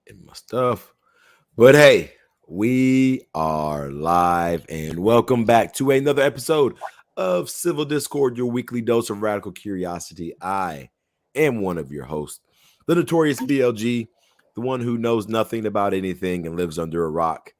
in my stuff. But hey, we are live and welcome back to another episode of Civil Discord, your weekly dose of radical curiosity. I am one of your hosts, the notorious BLG, the one who knows nothing about anything and lives under a rock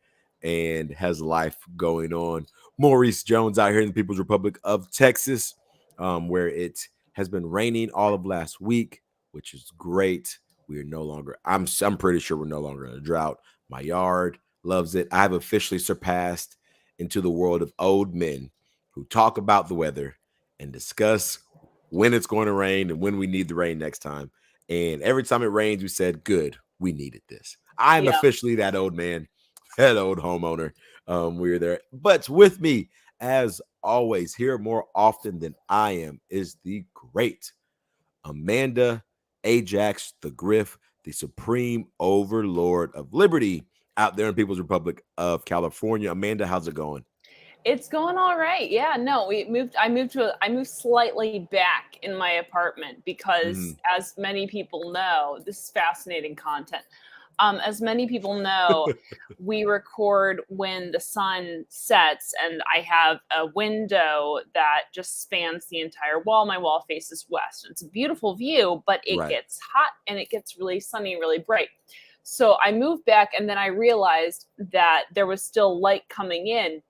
and has life going on. Maurice Jones out here in the People's Republic of Texas, where it has been raining all of last week, which is great. We are no longer, I'm pretty sure we're no longer in a drought. My yard loves it. I've officially surpassed into the world of old men who talk about the weather and discuss when it's going to rain and when we need the rain next time. And every time it rains, we said, good, we needed this. I'm Yeah. officially that old man, that old homeowner. We're there. But with me, as always, here more often than I am, is the great Amanda Ajax the Griff, the supreme overlord of liberty out there in People's Republic of California. Amanda, how's it going? It's going all right. Yeah, no, I moved slightly back in my apartment because Mhm. as many people know, this is fascinating content. As many people know, we record when the sun sets, and I have a window that just spans the entire wall. My wall faces west. It's a beautiful view, but it Right. gets hot and it gets really sunny, really bright. So I moved back, and then I realized that there was still light coming in.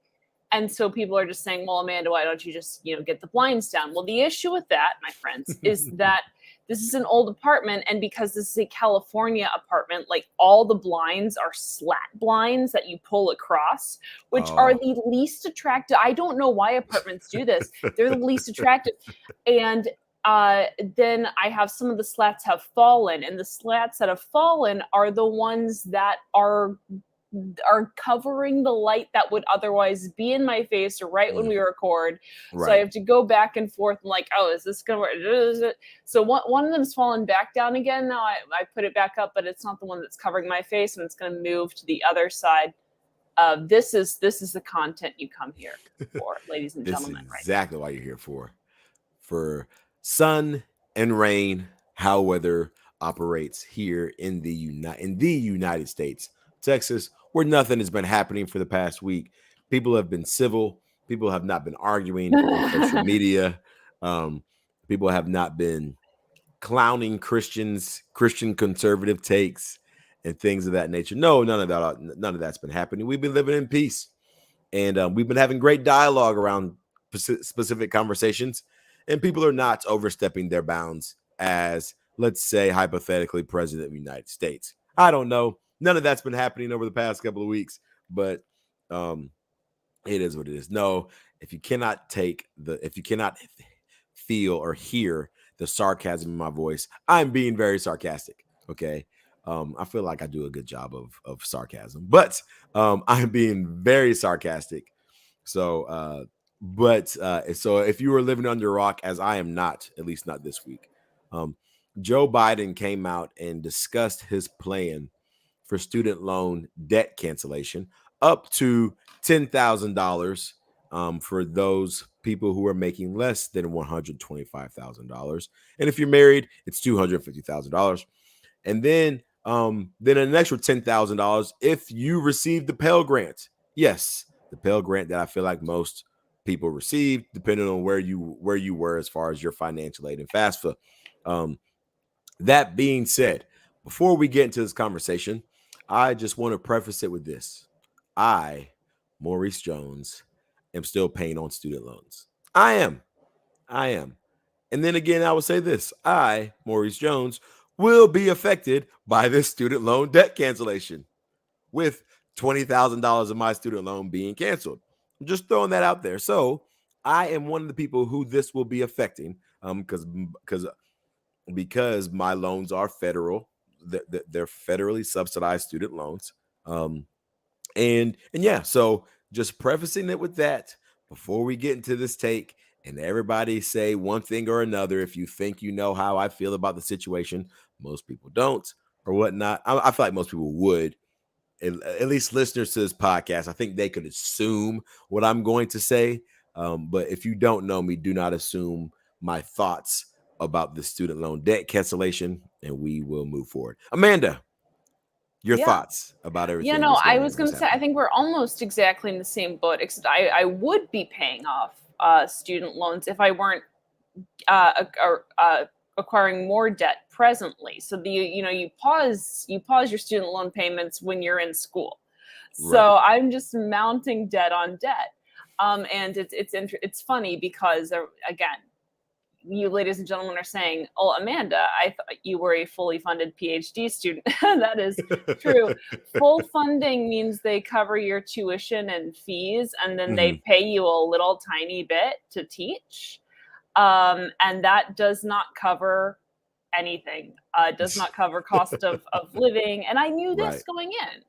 And so people are just saying, well, Amanda, why don't you just, get the blinds down? Well, the issue with that, my friends, is that this is an old apartment. And because this is a California apartment, like all the blinds are slat blinds that you pull across, which are Oh. the least attractive. I don't know why apartments do this. They're the least attractive. And then I have some of the slats have fallen, and the slats that have fallen are the ones that are covering the light that would otherwise be in my face right when Mm, we record. So I right. have to go back and forth and like, oh, is this gonna work? So one of them's fallen back down again. Now I put it back up, but it's not the one that's covering my face, and it's gonna move to the other side. This is the content you come here for, ladies and This is gentlemen, right exactly why you're here for sun and rain, how weather operates here in the United States, Texas, where nothing has been happening for the past week. People have been civil. People have not been arguing on social now. media. Um, People have not been clowning Christians, Christian conservative takes, and things of that nature. No, none of that's been happening. We've been living in peace, and we've been having great dialogue around specific conversations, and people are not overstepping their bounds as, let's say, hypothetically, President of the United States. I don't know. None of that's been happening over the past couple of weeks, but um, it is what it is. No, if you cannot feel or hear the sarcasm in my voice, I'm being very sarcastic. Okay. I feel like I do a good job of sarcasm, but I'm being very sarcastic. So, so if you were living under a rock, as I am not, at least not this week, um, Joe Biden came out and discussed his plan for student loan debt cancellation up to $10,000 for those people who are making less than $125,000. And if you're married, it's $250,000. And then an extra $10,000 if you receive the Pell Grant. Yes, the Pell Grant that I feel like most people received, depending on where you were as far as your financial aid and FAFSA. Um, that being said, before we get into this conversation, I just want to preface it with this. I, Maurice Jones, am still paying on student loans. I am. I am. And then again, I will say this. I, Maurice Jones, will be affected by this student loan debt cancellation with $20,000 of my student loan being canceled. I'm just throwing that out there. So I am one of the people who this will be affecting because my loans are federal. They're federally subsidized student loans. Um, and yeah, so just prefacing it with that before we get into this take and everybody say one thing or another. If you think you know how I feel about the situation, most people don't or whatnot. I feel like most people would, at least listeners to this podcast. I think they could assume what I'm going to say. But if you don't know me, do not assume my thoughts about the student loan debt cancellation, and we will move forward. Amanda, Your Yeah. thoughts about You everything know, that's I going was on, going what's to say, I happening? think we're almost exactly in the same boat, except I would be paying off student loans if I weren't acquiring more debt presently. So you pause your student loan payments when you're in school. Right. So I'm just mounting debt on debt, and it's funny because again, you ladies and gentlemen are saying, "Oh, Amanda, I thought you were a fully funded PhD student." That is true. Full funding means they cover your tuition and fees, and then Hmm. they pay you a little tiny bit to teach. And that does not cover anything. Does not cover cost of living, and I knew this Right. going in.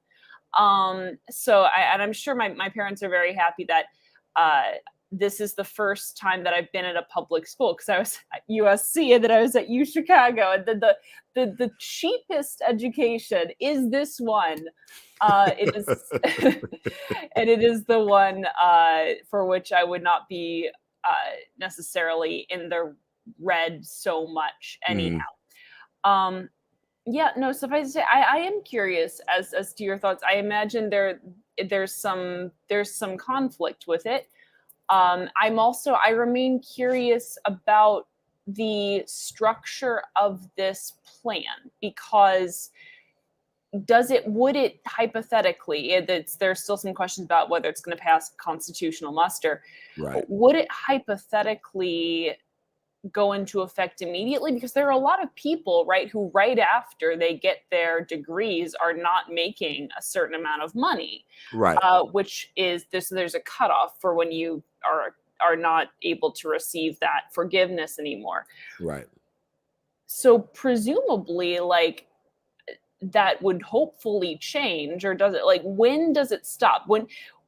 And I'm sure my parents are very happy that uh, this is the first time that I've been at a public school, because I was at USC and then I was at U Chicago, and the cheapest education is this one. It is, and it is the one for which I would not be necessarily in the red so much anyhow. Hmm. Um, yeah, no, suffice to say, I am curious as to your thoughts. I imagine there's some conflict with it. I remain curious about the structure of this plan, because would it hypothetically, there's still some questions about whether it's going to pass constitutional muster. Right. Would it hypothetically go into effect immediately? Because there are a lot of people, right, who right after they get their degrees are not making a certain amount of money, Right. which is this. There's a cutoff for when you are not able to receive that forgiveness anymore. Right. So presumably, like, that would hopefully change, or does it, like, when does it stop?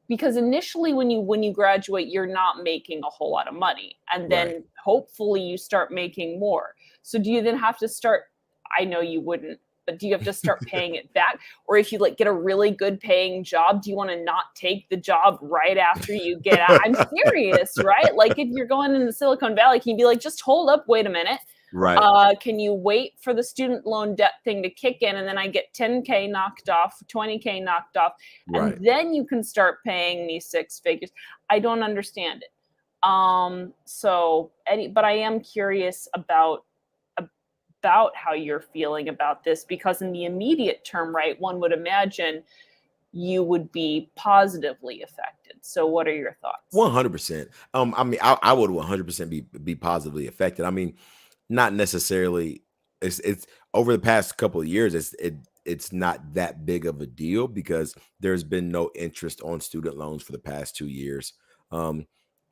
Because initially when you graduate, you're not making a whole lot of money, and Right. then hopefully you start making more. So do you then have to start, I know you wouldn't, but do you have to start paying it back? Or if you like get a really good paying job, do you want to not take the job right after you get out? I'm serious, right? Like, if you're going in the Silicon Valley, can you be like, just hold up, wait a minute, Right. can you wait for the student loan debt thing to kick in, and then I get 10K knocked off, 20K knocked off, and Right. then you can start paying me six figures? I don't understand it. But I am curious about how you're feeling about this, because in the immediate term, right, one would imagine you would be positively affected. So what are your thoughts? 100%. I mean, I would 100% be positively affected. I mean, not necessarily. It's over the past couple of years. It's not that big of a deal because there's been no interest on student loans for the past 2 years. Um,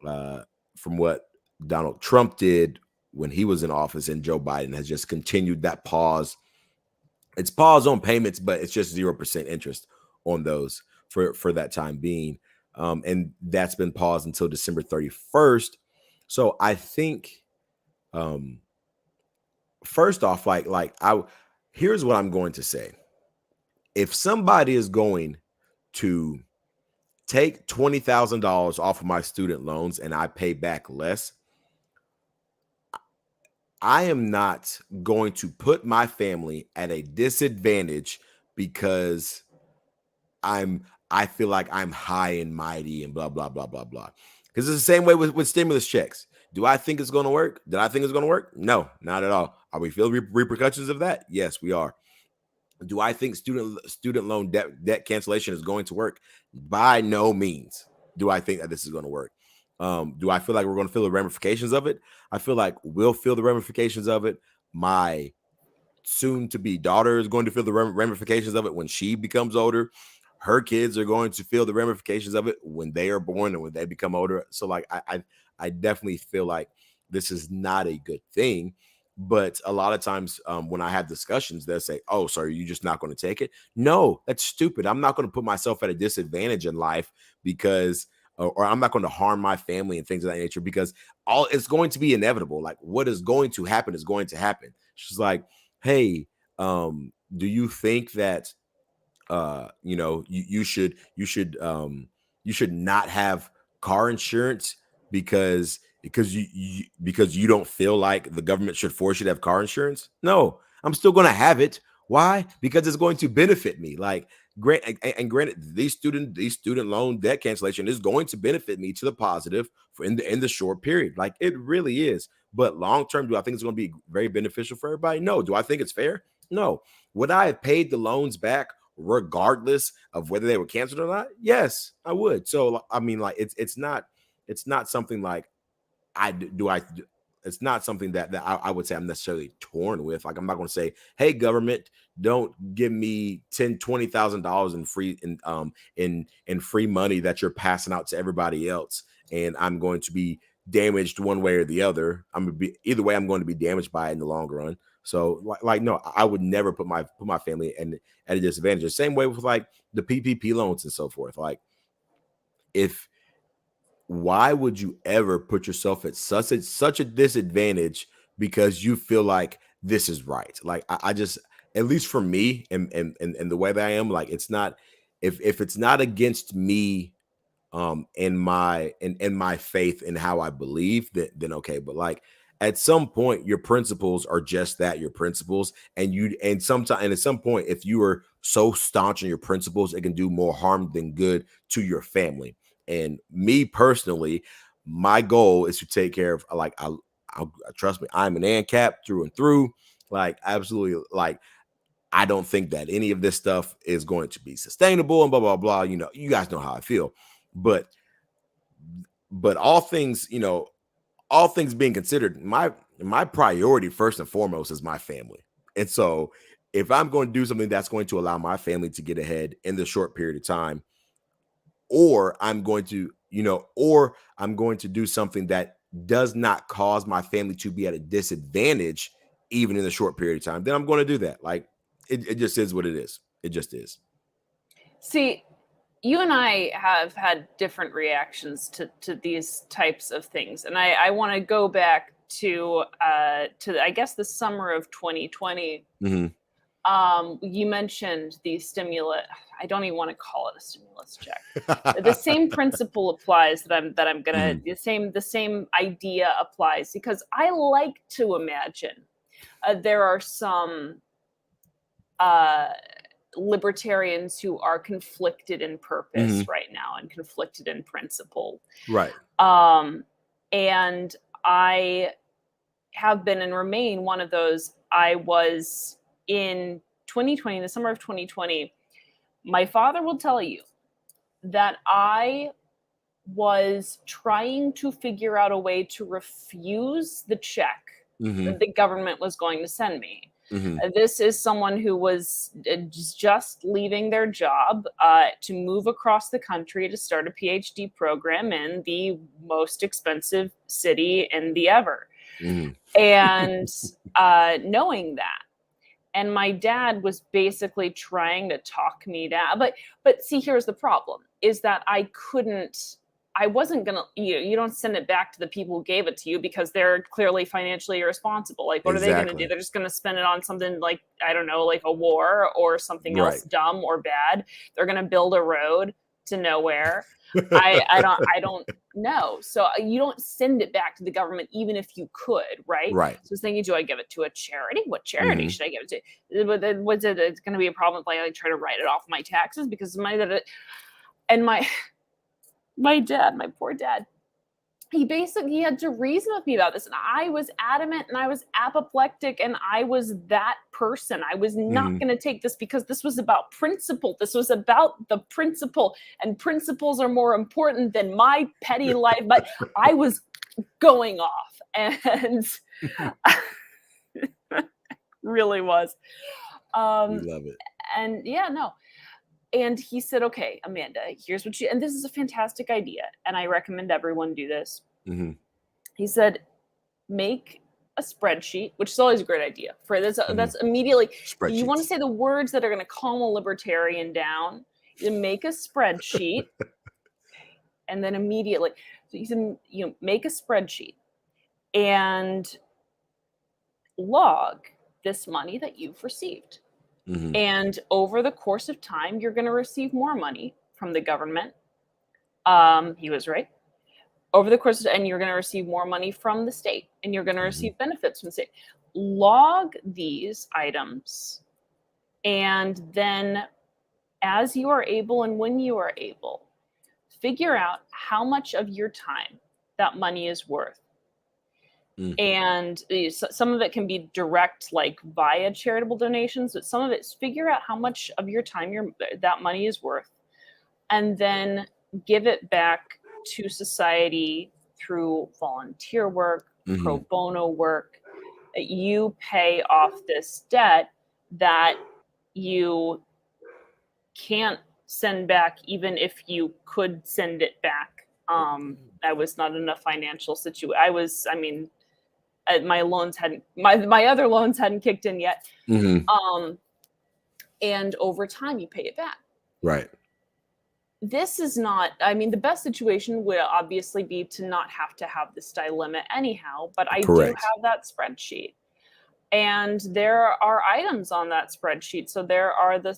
uh, from what Donald Trump did when he was in office, and Joe Biden has just continued that pause. It's pause on payments, but it's just 0% interest on those for that time being. And that's been paused until December 31st. So I think, um, first off, here's what I'm going to say. If somebody is going to take $20,000 off of my student loans and I pay back less, I am not going to put my family at a disadvantage because I feel like I'm high and mighty and blah blah blah blah blah. Because it's the same way with stimulus checks. Do I think it's going to work? Did I think it's going to work? No, not at all. Are we feeling repercussions of that? Yes, we are. Do I think student loan debt cancellation is going to work? By no means do I think that this is going to work. Do I feel like we're going to feel the ramifications of it? I feel like we'll feel the ramifications of it. My soon to be daughter is going to feel the ramifications of it when she becomes older. Her kids are going to feel the ramifications of it when they are born and when they become older. So like I definitely feel like this is not a good thing. But a lot of times when I have discussions, they'll say, "Oh, so are you just not going to take it?" No, that's stupid. I'm not going to put myself at a disadvantage in life because, or I'm not going to harm my family and things of that nature, because all it's going to be inevitable. Like, what is going to happen is going to happen. She's like, "Hey, do you think that you should not have car insurance because you don't feel like the government should force you to have car insurance?" No, I'm still going to have it. Why? Because it's going to benefit me. Like, granted, these student loan debt cancellation is going to benefit me to the positive for in the short period. Like, it really is. But long term, do I think it's going to be very beneficial for everybody? No. Do I think it's fair? No. Would I have paid the loans back regardless of whether they were canceled or not? Yes, I would. So I mean, like, it's not something like I do. It's not something that I would say I'm necessarily torn with. Like, I'm not going to say, hey, government, don't give me $20,000 in free money that you're passing out to everybody else, and I'm going to be damaged one way or the other. I'm going to be either way. I'm going to be damaged by it in the long run. So like no, I would never put my family at a disadvantage. The same way with like the PPP loans and so forth. Like, if why would you ever put yourself at such a disadvantage because you feel like this is right? Like, I just, at least for me and the way that I am, like, it's not, if it's not against me, in my faith and how I believe, then okay. But like, at some point, your principles are just that, your principles. And at some point, if you are so staunch in your principles, it can do more harm than good to your family. And me personally, my goal is to take care of, like, I trust me, I'm an ANCAP through and through. Like, absolutely. Like, I don't think that any of this stuff is going to be sustainable and blah blah blah. You know, you guys know how I feel. But all things, all things being considered, my priority first and foremost is my family. And so if I'm going to do something that's going to allow my family to get ahead in the short period of time, or I'm going to do something that does not cause my family to be at a disadvantage even in the short period of time, then I'm going to do that. Like, it just is what it is. It just is. See, you and I have had different reactions to these types of things, and I want to go back to I guess the summer of 2020. Mm-hmm. You mentioned the stimulus. I don't even want to call it a stimulus check. The same principle applies that I'm gonna the same idea applies, because I like to imagine there are some libertarians who are conflicted in purpose right now and conflicted in principle. Right. And I have been and remain one of those. I was in 2020, the summer of 2020. My father will tell you that I was trying to figure out a way to refuse the check that the government was going to send me. This is someone who was just leaving their job to move across the country to start a PhD program in the most expensive city in the ever. And knowing that. And my dad was basically trying to talk me down. But see, here's the problem, is that I wasn't going to, you don't send it back to the people who gave it to you, because they're clearly financially irresponsible. Like, what are they going to do? They're just going to spend it on something like, I don't know, like a war or something else dumb or bad. They're going to build a road to nowhere. I don't know. So you don't send it back to the government, even if you could, right? Right. So I was thinking, do I give it to a charity? What charity should I give it to? Was it, it's going to be a problem if I try to write it off my taxes because of money and my dad, my poor dad, he had to reason with me about this. And I was adamant and I was apoplectic and I was that person. I was not going to take this because this was about principle. This was about the principle, and principles are more important than my petty life. But I was going off, and really was. We love it. And yeah, no. And he said, okay, Amanda, here's what and this is a fantastic idea, and I recommend everyone do this. He said, make a spreadsheet, which is always a great idea. For this, that's immediately, you want to say the words that are going to calm a libertarian down. You make a spreadsheet, and then immediately, so he said, make a spreadsheet and log this money that you've received. And over the course of time, you're going to receive more money from the government. He was right. Over the course and you're going to receive more money from the state, and you're going to receive benefits from the state. Log these items And then, as you are able and when you are able, figure out how much of your time that money is worth. And some of it can be direct, like via charitable donations, but some of it's figure out how much of your time that money is worth, and then give it back to society through volunteer work, pro bono work. You pay off this debt that you can't send back, even if you could send it back. I was not in a financial situation. My loans hadn't, my other loans hadn't kicked in yet. And over time you pay it back. Right. This is not, the best situation would obviously be to not have to have this dilemma anyhow, but I do have that spreadsheet. And there are items on that spreadsheet. So there are the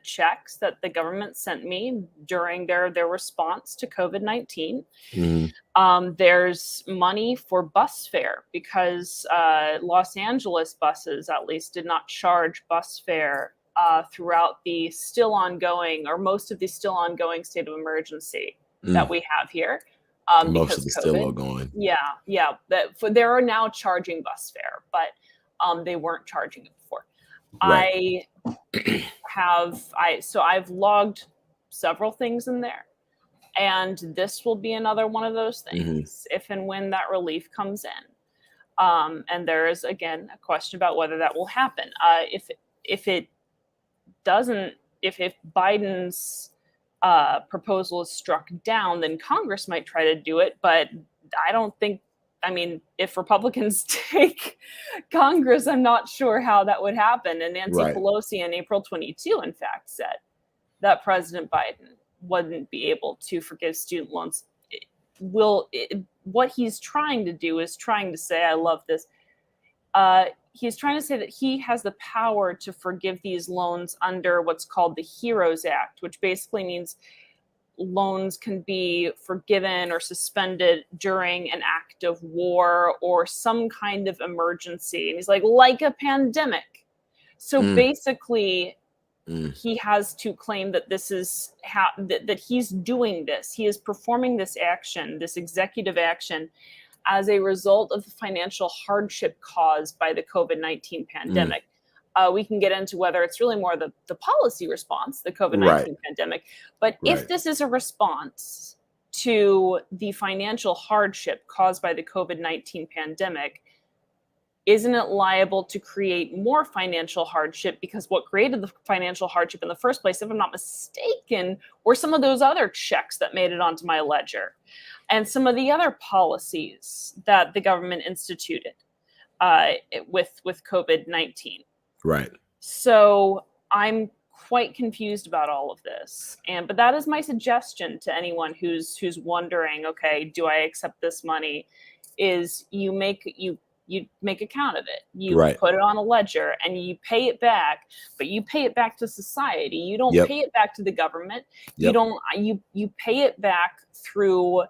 checks that the government sent me during their response to COVID-19. There's money for bus fare because Los Angeles buses, at least, did not charge bus fare throughout the still ongoing, or most of the still ongoing, state of emergency that we have here. Most of the still ongoing. Yeah. There are now charging bus fare, but they weren't charging it before. Right. I've logged several things in there, and this will be another one of those things if and when that relief comes in. And there is, again, a question about whether that will happen. If it doesn't, if Biden's proposal is struck down, then Congress might try to do it, but I don't think, if Republicans take Congress, I'm not sure how that would happen. And Nancy Pelosi on April 22, in fact, said that President Biden wouldn't be able to forgive student loans. What he's trying to do is trying to say, I love this. He's trying to say that he has the power to forgive these loans under what's called the HEROES Act, which basically means loans can be forgiven or suspended during an act of war or some kind of emergency. And he's like a pandemic. So basically, he has to claim that this is that he's doing this. He is performing this action, this executive action, as a result of the financial hardship caused by the COVID-19 pandemic. We can get into whether it's really more the policy response, the COVID-19 pandemic. But if this is a response to the financial hardship caused by the COVID-19 pandemic, isn't it liable to create more financial hardship? Because what created the financial hardship in the first place, if I'm not mistaken, were some of those other checks that made it onto my ledger and some of the other policies that the government instituted with COVID-19. Right. So I'm quite confused about all of this. But that is my suggestion to anyone who's wondering, okay, do I accept this money? Is you make account of it. You put it on a ledger and you pay it back, but you pay it back to society. You don't pay it back to the government. You pay it back through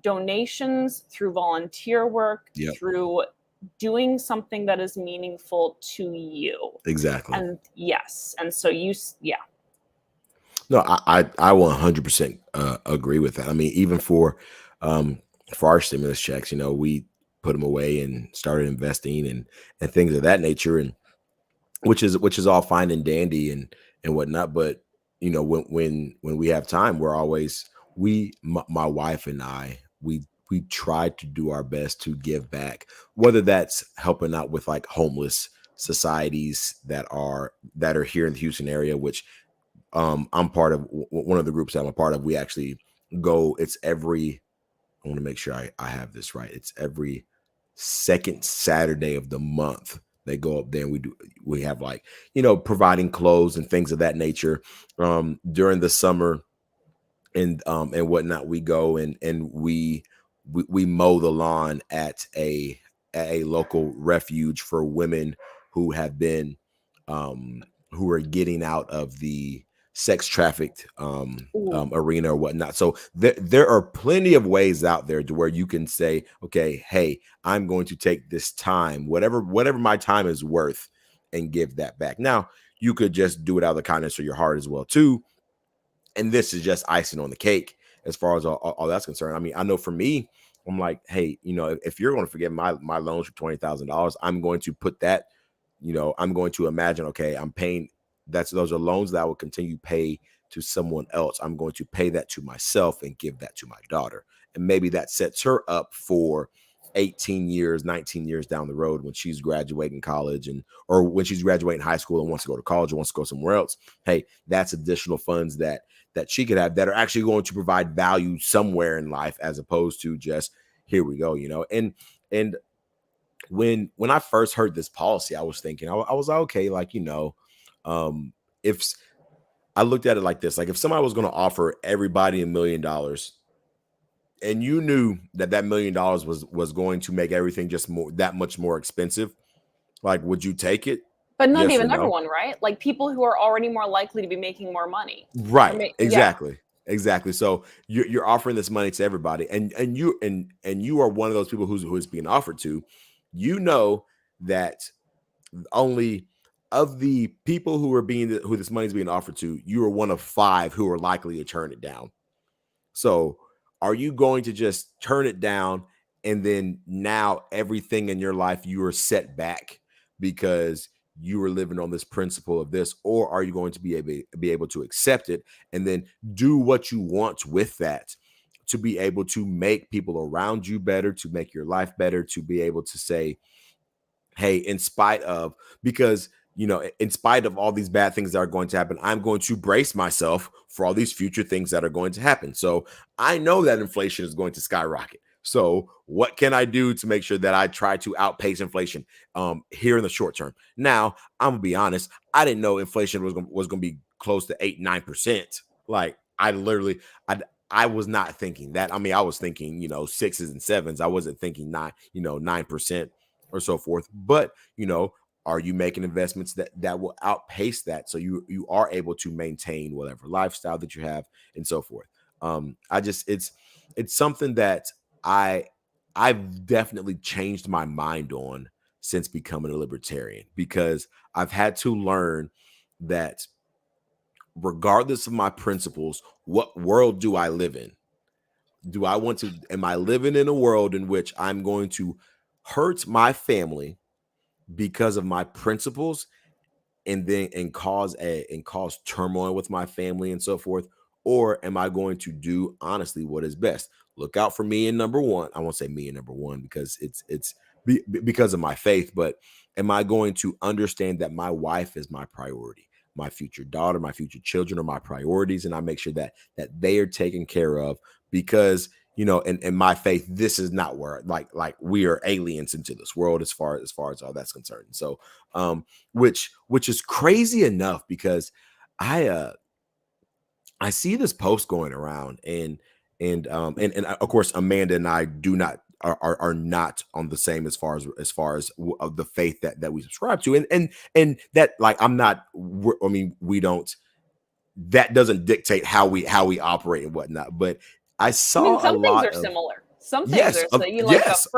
donations, through volunteer work, through doing something that is meaningful to you. Exactly. And yes. And so No, I 100% agree with that. Even for our stimulus checks, we put them away and started investing and things of that nature, and which is all fine and dandy and whatnot. But when we have time, we're always my wife and I, we try to do our best to give back, whether that's helping out with like homeless societies that are here in the Houston area, which I'm part of. One of the groups that I'm a part of, we actually go, I want to make sure I have this right. It's every second Saturday of the month. They go up there and we have like, providing clothes and things of that nature. During the summer and whatnot, we go and we mow the lawn at a local refuge for women who have been who are getting out of the sex trafficked arena or whatnot. So there are plenty of ways out there to where you can say, okay, hey, I'm going to take this time, whatever my time is worth, and give that back. Now, you could just do it out of the kindness of your heart as well too. And this is just icing on the cake as far as all that's concerned. I mean, I know for me, I'm like, hey, if you're going to forgive my loans for $20,000, I'm going to put that, I'm going to imagine, okay, I'm paying. Those are loans that I will continue to pay to someone else. I'm going to pay that to myself and give that to my daughter, and maybe that sets her up for 18 years, 19 years down the road when she's graduating college or when she's graduating high school and wants to go to college or wants to go somewhere else. Hey, that's additional funds that she could have that are actually going to provide value somewhere in life, as opposed to just here we go, and when I first heard this policy, I was thinking, I was like, okay, like, if I looked at it like this, like if somebody was going to offer everybody $1 million and you knew that $1 million was going to make everything just that much more expensive, like, would you take it? But not Yes or even no? everyone, right? Like people who are already more likely to be making more money. Right. Exactly. So you're offering this money to everybody, and you are one of those people who is being offered to. That only of the people who this money is being offered to, you are one of 5 who are likely to turn it down. So are you going to just turn it down, and then now everything in your life you are set back because you were living on this principle of this, or are you going to be able to accept it and then do what you want with that, to be able to make people around you better, to make your life better, to be able to say, hey, in spite of all these bad things that are going to happen, I'm going to brace myself for all these future things that are going to happen. So I know that inflation is going to skyrocket. So what can I do to make sure that I try to outpace inflation here in the short term? Now, I'm gonna be honest, I didn't know inflation was going to be close to 8-9%. Like I was not thinking that. I mean, I was thinking, 6s and 7s. I wasn't thinking 9% or so forth. But, are you making investments that will outpace that, so you are able to maintain whatever lifestyle that you have and so forth? It's something that I've definitely changed my mind on since becoming a libertarian, because I've had to learn that regardless of my principles, what world do I live in? Am I living in a world in which I'm going to hurt my family because of my principles, and cause turmoil with my family and so forth? Or am I going to do honestly what is best? Look out for me in number one. I won't say me in number one because it's because of my faith, but am I going to understand that my wife is my priority? My future daughter, my future children are my priorities, and I make sure that they are taken care of, because in my faith, this is not where like we are aliens into this world as far as all that's concerned. So which is crazy enough, because I see this post going around, and of course Amanda and I are not on the same as far as of the faith that we subscribe to, and that, like, we don't, that doesn't dictate how we operate and whatnot. But I saw some a lot things are of similar. Some things yes, are so you like yes,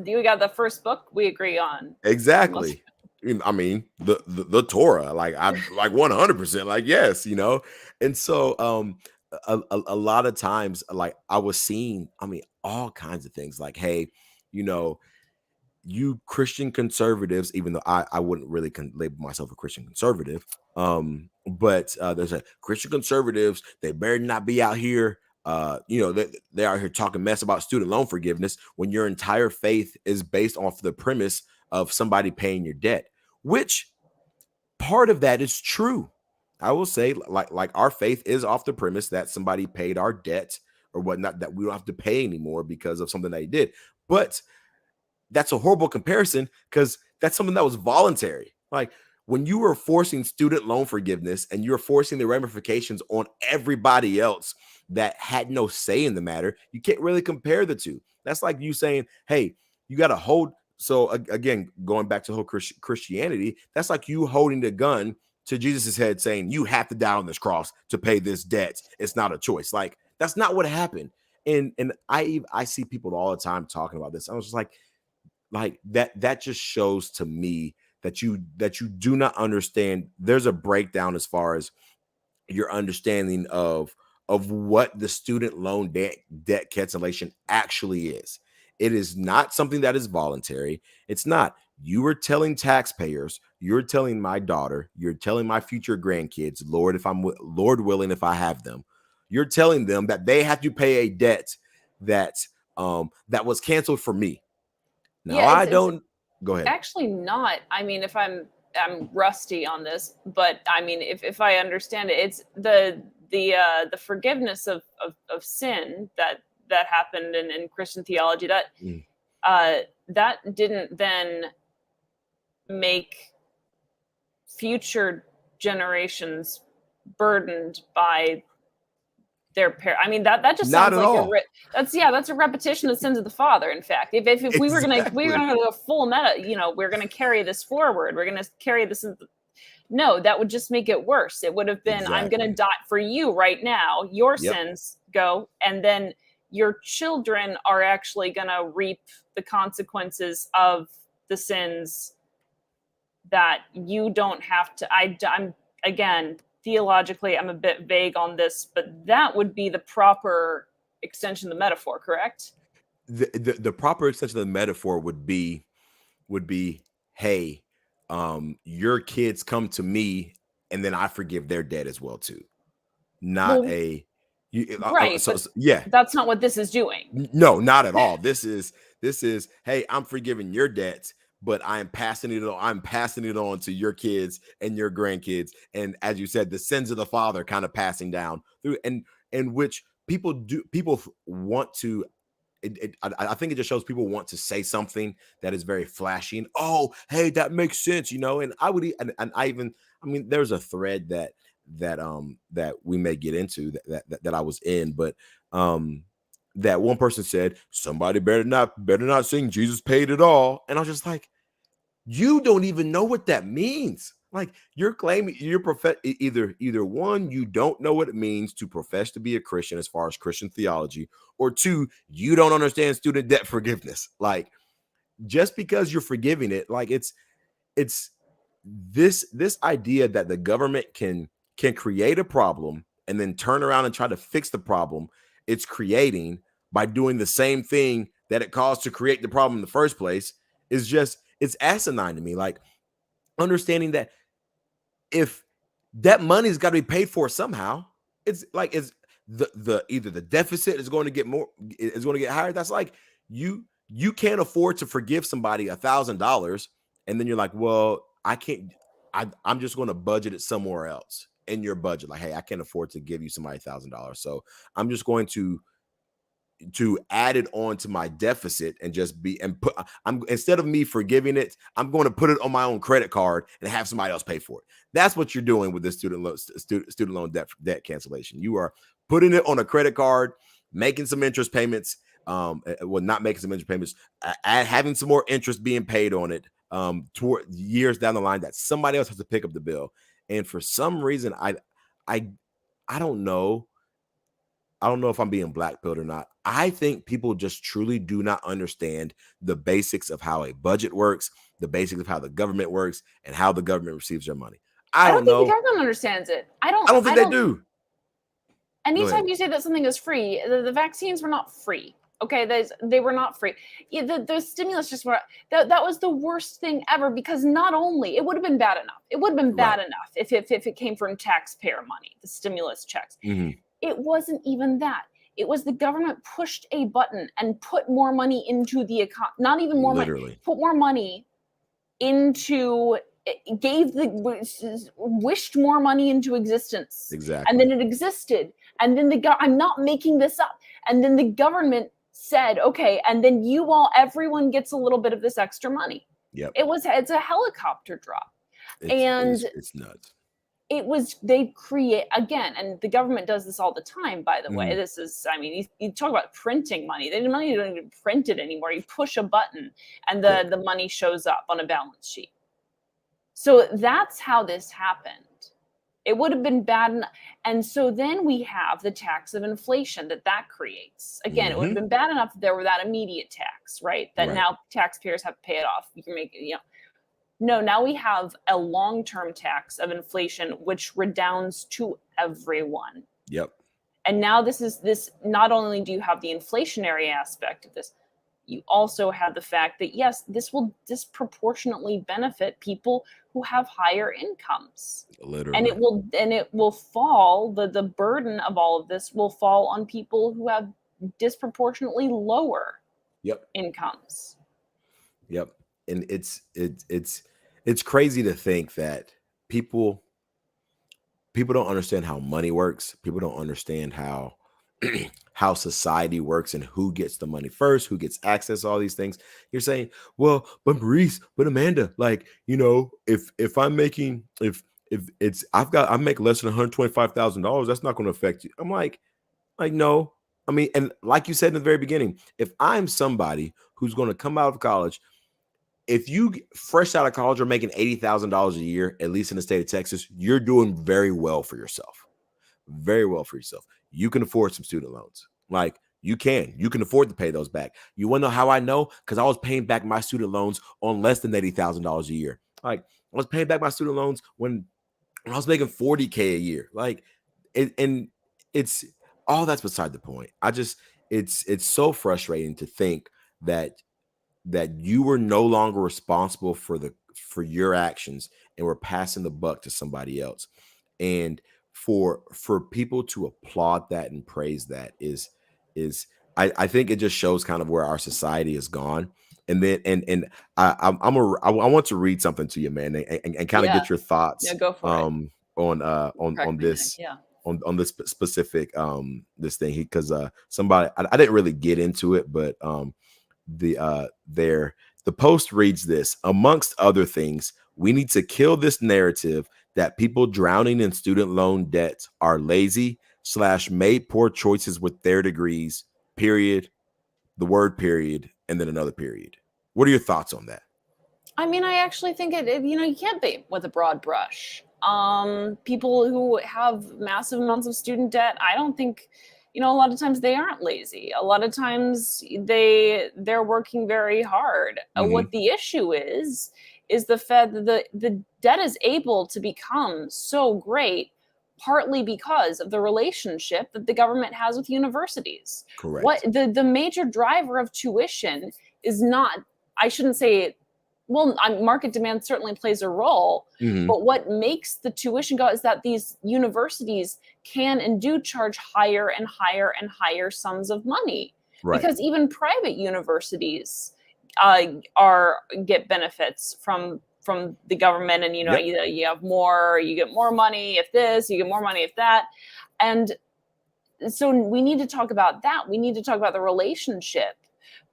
you got the first book we agree on. exactly. I mean, the Torah, like, I'm like 100%, like, yes, and so a lot of times, like, I was seeing, I mean, all kinds of things, like, hey, you Christian conservatives, even though I wouldn't really label myself a Christian conservative, but there's a Christian conservatives, they better not be out here, they're out here talking mess about student loan forgiveness when your entire faith is based off the premise of somebody paying your debt, which part of that is true. I will say, like our faith is off the premise that somebody paid our debt or whatnot, that we don't have to pay anymore because of something they did. But that's a horrible comparison, because that's something that was voluntary. Like, when you were forcing student loan forgiveness and you're forcing the ramifications on everybody else that had no say in the matter, you can't really compare the two. That's like you saying, hey, you got to hold. So again, going back to whole Christianity, that's like you holding the gun to Jesus's head saying, you have to die on this cross to pay this debt. It's not a choice. Like, that's not what happened. And I see people all the time talking about this. I was just like that just shows to me that you do not understand. There's a breakdown as far as your understanding of what the student loan debt cancellation actually is. It is not something that is voluntary. It's not. You are telling taxpayers, you're telling my daughter, you're telling my future grandkids, Lord willing, if I have them, you're telling them that they have to pay a debt that that was canceled for me. Now Yeah, I it's don't go ahead. actually not. I mean, if I'm rusty on this, but I mean, if I understand it, it's the forgiveness of sin that happened in Christian theology, that Mm. that didn't then make future generations burdened by their parents. I mean, that just Not sounds at like all. that's a repetition of the sins of the father. In fact, if we were gonna go full meta, we're gonna carry this forward. We're gonna carry this. No, that would just make it worse. It would have been, I'm gonna Exactly. die for you right now. Your Yep. sins go, and then your children are actually gonna reap the consequences of the sins that you don't have to. I'm again, theologically, I'm a bit vague on this, but that would be the proper extension of the metaphor, correct? The proper extension of the metaphor would be, hey, your kids come to me and then I forgive their debt as well too. Not Well, a right, but yeah. that's not what this is doing. No, not at all. This is hey, I'm forgiving your debts, but I'm passing it on. I'm passing it on to your kids and your grandkids, and as you said, the sins of the father kind of passing down through, and which people want to. I think it just shows people want to say something that is very flashy and, oh, hey, that makes sense, and I would and I even, I mean, there's a thread that we may get into that I was in, but that one person said somebody better not sing Jesus paid it all, and I was just like, you don't even know what that means. Like, you're claiming either one, you don't know what it means to profess to be a Christian as far as Christian theology, or two, you don't understand student debt forgiveness. Like, just because you're forgiving it, like it's this idea that the government can create a problem and then turn around and try to fix the problem it's creating by doing the same thing that it caused to create the problem in the first place is just, it's asinine to me. Like, understanding that if that money's got to be paid for somehow, it's like, it's the either the deficit is going to get higher. That's like, you can't afford to forgive somebody $1,000 and then you're like, well, I can't, I'm just going to budget it somewhere else in your budget. Like, hey, I can't afford to give you somebody $1,000, so I'm just going to add it on to my deficit and just I'm, instead of me forgiving it, I'm going to put it on my own credit card and have somebody else pay for it. That's what you're doing with this student loan debt cancellation. You are putting it on a credit card, making some interest payments, not making some interest payments, having some more interest being paid on it toward years down the line that somebody else has to pick up the bill. And for some reason, I don't know. I don't know if I'm being blackpilled or not. I think people just truly do not understand the basics of how a budget works, the basics of how the government works, and how the government receives their money. I I don't don't think the know. government understands it. I don't think they do. Anytime you say that something is free, the vaccines were not free. Okay, they were not free. Yeah, the stimulus just were that was the worst thing ever, because not only it would have been bad enough. It would have been bad enough if it came from taxpayer money, the stimulus checks. Mm-hmm. It wasn't even that. It was the government pushed a button and put more money into the economy. Not even more money. Put more money into. Wished more money into existence. Exactly. And then it existed. And then I'm not making this up. And then the government said, okay, and then everyone gets a little bit of this extra money. Yep. It's a helicopter drop. It's nuts. They create, again, and the government does this all the time, by the way. This is, I mean, you talk about printing money. The money don't even print it anymore. You push a button and the money shows up on a balance sheet. So that's how this happened. It would have been bad enough. And so then we have the tax of inflation that creates. Again, it would have been bad enough if there were that immediate tax, right? That now taxpayers have to pay it off. You can make it, No, now we have a long-term tax of inflation, which redounds to everyone. Yep. And now this not only do you have the inflationary aspect of this, you also have the fact that yes, this will disproportionately benefit people who have higher incomes. And Literally. it will fall, the burden of all of this will fall on people who have disproportionately lower Yep. incomes. Yep. And it's crazy to think that people don't understand how money works. People don't understand how how society works and who gets the money first, who gets access to all these things. You're saying, well, but Maurice, but Amanda, like, if I'm making if it's I make less than $125,000, that's not going to affect you. I'm like, no. I mean, and like you said in the very beginning, if I'm somebody who's going to come out of college, if you fresh out of college are making $80,000 a year, at least in the state of Texas, you're doing very well for yourself. Very well for yourself. You can afford some student loans. Like you can afford to pay those back. You want to know how I know? Because I was paying back my student loans on less than $80,000 a year. Like I was paying back my student loans when I was making $40K a year. Like and it's all that's beside the point. It's so frustrating to think that you were no longer responsible for your actions and were passing the buck to somebody else. And for people to applaud that and praise that is I think it just shows kind of where our society has gone. And then I want to read something to you, man, and kind of Yeah. get your thoughts Yeah, go for it. Correct on me, this yeah. on this specific this thing, because somebody I didn't really get into it, but the post reads this: amongst other things, we need to kill this narrative that people drowning in student loan debts are lazy / made poor choices with their degrees, period, the word period, and then another period. What are your thoughts on that? I mean, I actually think you can't paint with a broad brush. People who have massive amounts of student debt, I don't think, a lot of times they aren't lazy. A lot of times they're working very hard. Mm-hmm. What the issue is the fact that the debt is able to become so great partly because of the relationship that the government has with universities. What Correct. the major driver of tuition is not, I shouldn't say, well, market demand certainly plays a role, Mm-hmm. but what makes the tuition go is that these universities can and do charge higher and higher and higher sums of money. Right. Because even private universities get benefits from the government, and Yep. you have more, you get more money if this, you get more money if that, and so we need to talk about that. We need to talk about the relationship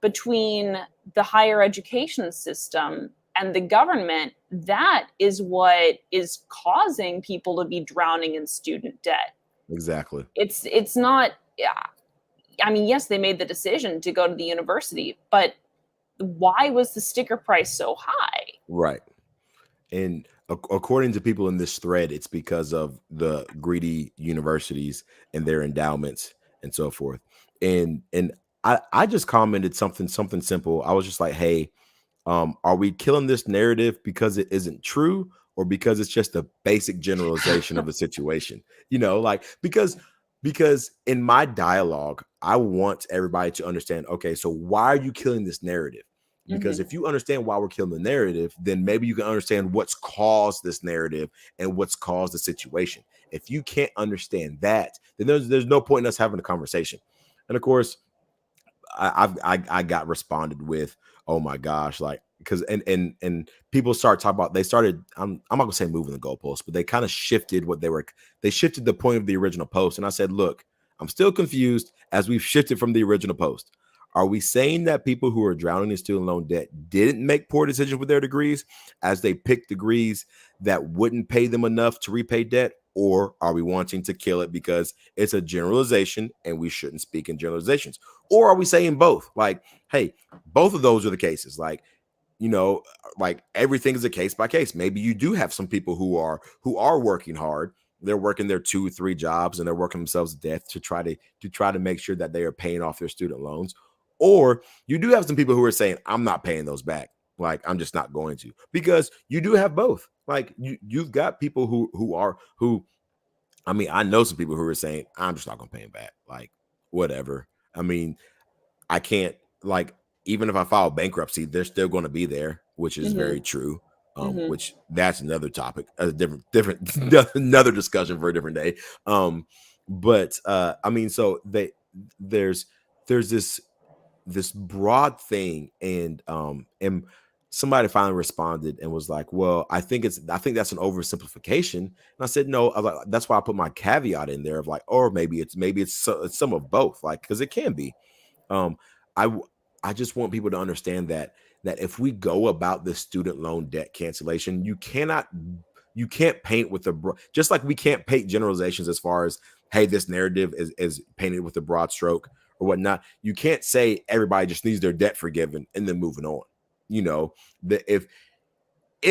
between the higher education system and the government. That is what is causing people to be drowning in student debt. Exactly. It's not, yeah. I mean, yes, they made the decision to go to the university, but why was the sticker price so high? Right. And according to people in this thread, it's because of the greedy universities and their endowments and so forth. And I just commented something simple. I was just like, hey, are we killing this narrative because it isn't true, or because it's just a basic generalization of the situation? Like because in my dialogue, I want everybody to understand, okay, so why are you killing this narrative? Because if you understand why we're killing the narrative, then maybe you can understand what's caused this narrative and what's caused the situation. If you can't understand that, then there's no point in us having a conversation. And of course, I got responded with, oh my gosh, like, because and people start talking about, they started, I'm not gonna say moving the goalposts, but they kind of shifted they shifted the point of the original post. And I said, look, I'm still confused as we've shifted from the original post. Are we saying that people who are drowning in student loan debt didn't make poor decisions with their degrees as they picked degrees that wouldn't pay them enough to repay debt? Or are we wanting to kill it because it's a generalization and we shouldn't speak in generalizations? Or are we saying both? Like, hey, both of those are the cases. Like, like everything is a case by case. Maybe you do have some people who are working hard. They're working their 2-3 jobs and they're working themselves to death to try to make sure that they are paying off their student loans. Or you do have some people who are saying, I'm not paying those back. Like, I'm just not going to, because you do have both. Like, you've got people who I mean, I know some people who are saying, I'm just not gonna pay him back. Like, whatever. I mean, I can't, like, even if I file bankruptcy, they're still going to be there, which is very true. Which that's another topic, a different another discussion for a different day. But I mean, so there's this broad thing, and somebody finally responded and was like, well, I think that's an oversimplification. And I said, no, that's why I put my caveat in there of like, or maybe it's some of both, like, because it can be. um I just want people to understand that if we go about the student loan debt cancellation, you can't paint with just like we can't paint generalizations as far as, hey, this narrative is painted with a broad stroke or whatnot. You can't say everybody just needs their debt forgiven and then moving on. You know, if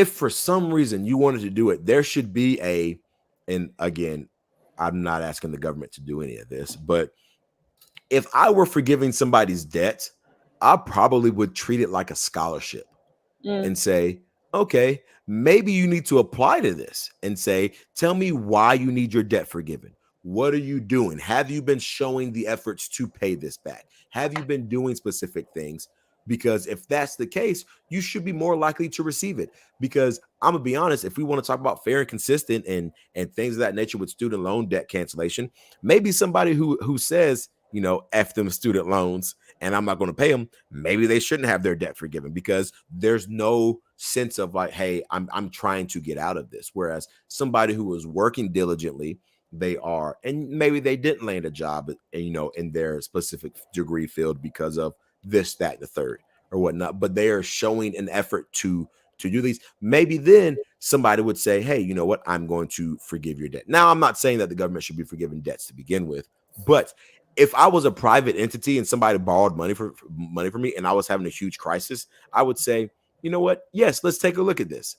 for some reason you wanted to do it, there should be and again, I'm not asking the government to do any of this, but if I were forgiving somebody's debt, I probably would treat it like a scholarship and say, okay, maybe you need to apply to this and say, tell me why you need your debt forgiven. What are you doing? Have you been showing the efforts to pay this back? Have you been doing specific things? Because if that's the case, you should be more likely to receive it. Because I'm gonna be honest, if we want to talk about fair and consistent and things of that nature with student loan debt cancellation, maybe somebody who says, you know, F them student loans and I'm not going to pay them, maybe they shouldn't have their debt forgiven, because there's no sense of like, hey, I'm trying to get out of this. Whereas somebody who was working diligently, and maybe they didn't land a job, you know, in their specific degree field because of this, that, the third or whatnot, but they are showing an effort to do these. Maybe then somebody would say, hey, you know what? I'm going to forgive your debt. Now, I'm not saying that the government should be forgiving debts to begin with, but if I was a private entity and somebody borrowed money from me and I was having a huge crisis, I would say, you know what? Yes, let's take a look at this.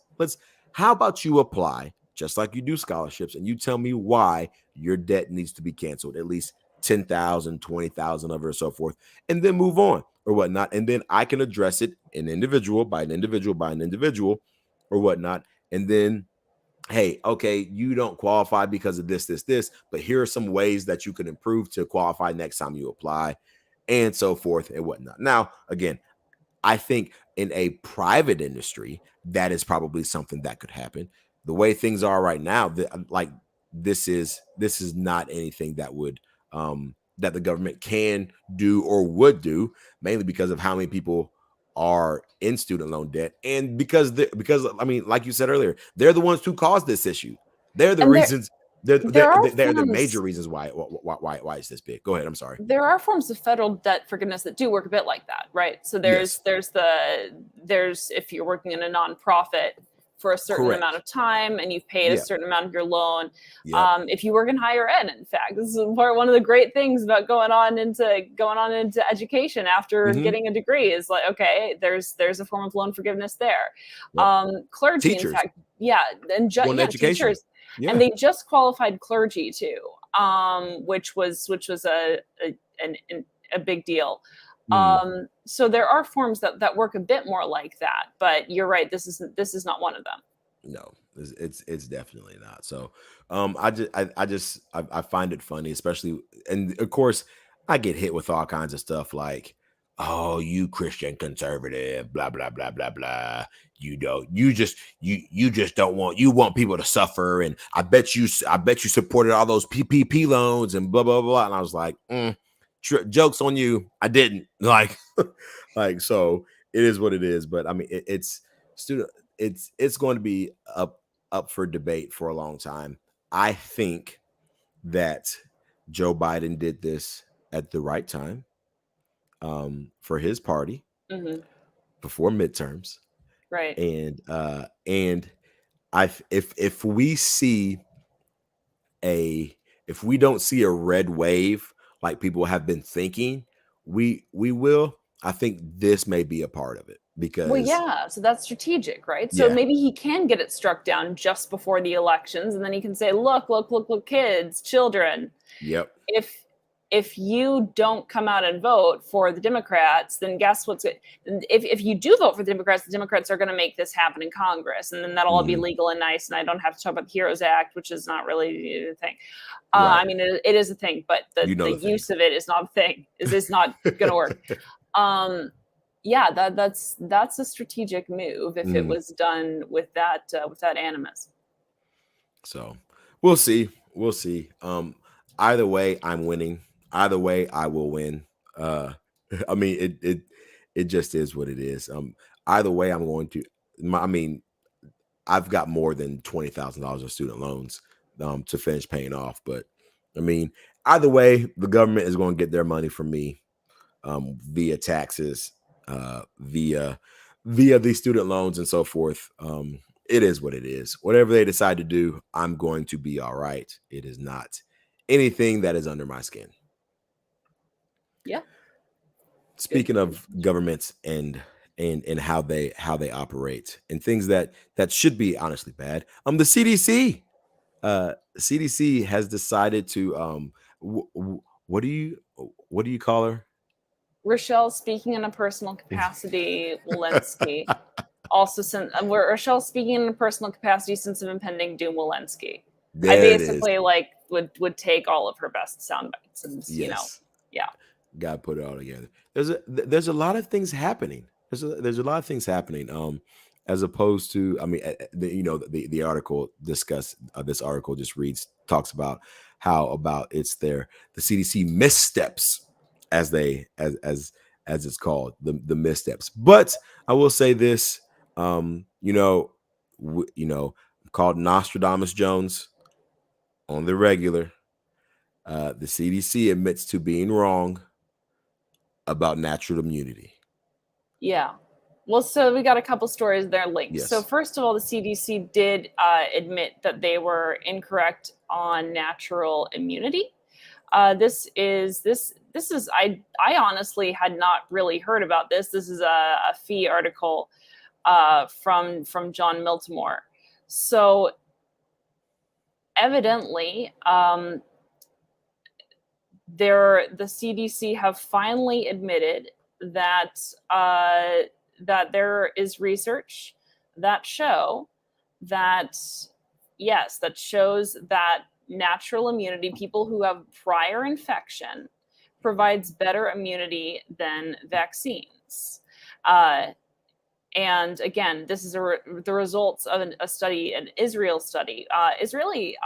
How about you apply just like you do scholarships and you tell me why your debt needs to be canceled, at least 10,000, 20,000 of it or so forth, and then move on or whatnot. And then I can address it an individual by an individual or whatnot. And then, hey, okay, you don't qualify because of this, but here are some ways that you can improve to qualify next time you apply, and so forth and whatnot. Now, again, I think in a private industry, that is probably something that could happen. The way things are right now, this is not anything that would that the government can do or would do, mainly because of how many people are in student loan debt, and because I mean, like you said earlier, they're the ones who caused this issue. They're the reasons. They're the major reasons why it's this big. Go ahead. I'm sorry. There are forms of federal debt forgiveness that do work a bit like that, right? So there's if you're working in a nonprofit for a certain amount of time and you've paid a certain amount of your loan. If you work in higher ed, in fact, this is one of the great things about going on into education after getting a degree is like, okay, there's a form of loan forgiveness there. Clergy, teachers. In fact, and teachers. Yeah. And they just qualified clergy too, which was a big deal. So there are forms that work a bit more like that, but you're right. This is not one of them. No, it's definitely not. So, I find it funny, especially, and of course, I get hit with all kinds of stuff like, oh, you Christian conservative, blah blah blah blah blah. You just don't want people to suffer, and I bet you supported all those PPP loans and blah blah blah. And I was like, jokes on you. I didn't like so it is what it is. But I mean, it's going to be up for debate for a long time. I think that Joe Biden did this at the right time for his party before midterms, right? And if we don't see a red wave like people have been thinking, we will. I think this may be a part of it because, so that's strategic, right? So maybe he can get it struck down just before the elections, and then he can say, look, kids, children. Yep. if you don't come out and vote for the Democrats, then guess what's it? If you do vote for the Democrats are going to make this happen in Congress, and then that'll all be legal and nice, and I don't have to talk about the HEROES Act, which is not really a thing. Right. I mean, it is a thing, but the use of it is not a thing. Is not going to work. Yeah, that's a strategic move if it was done with that animus. So we'll see. We'll see. Either way, I'm winning. Either way, I will win. I mean, it just is what it is. Either way, I'm going to. I mean, I've got more than $20,000 of student loans to finish paying off. But I mean, either way, the government is going to get their money from me via taxes, via the student loans and so forth. It is what it is. Whatever they decide to do, I'm going to be all right. It is not anything that is under my skin. Yeah. Speaking of governments and how they operate and things that should be honestly bad. The CDC has decided to what do you call her? Rochelle, speaking in a personal capacity, Walensky. Also, Rochelle speaking in a personal capacity, sense of impending doom, Walensky. I basically would take all of her best sound bites and yeah. Gotta put it all together. There's a lot of things happening. There's a lot of things happening. As opposed to, I mean, the article discussed. This article just talks about how it's the CDC missteps, as it's called, the missteps. But I will say this, I'm called Nostradamus Jones on the regular. The CDC admits to being wrong about natural immunity. Yeah. Well, so we got a couple stories there linked. Yes. So first of all, the CDC did admit that they were incorrect on natural immunity. This is I honestly had not really heard about this. This is a FEE article from John Miltimore. So evidently, the CDC have finally admitted that that there is research that shows that natural immunity, people who have prior infection, provides better immunity than vaccines. And again, this is the results of an Israel study. Israeli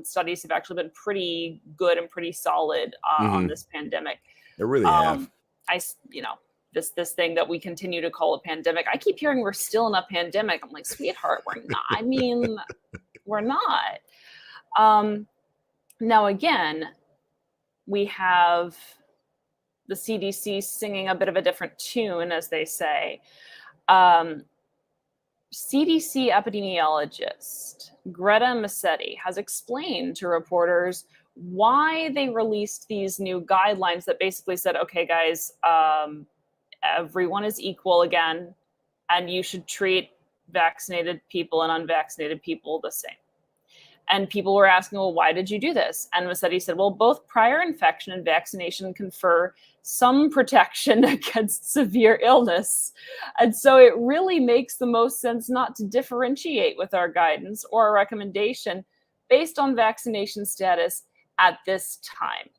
studies have actually been pretty good and pretty solid on this pandemic. They really have. This thing that we continue to call a pandemic. I keep hearing we're still in a pandemic. I'm like, sweetheart, we're not. I mean, we're not. Now, again, we have the CDC singing a bit of a different tune, as they say. CDC epidemiologist Greta Massetti has explained to reporters why they released these new guidelines that basically said, okay, guys, everyone is equal again, and you should treat vaccinated people and unvaccinated people the same. And people were asking, well, why did you do this? And Massetti said, well, both prior infection and vaccination confer some protection against severe illness. And so it really makes the most sense not to differentiate with our guidance or our recommendation based on vaccination status at this time.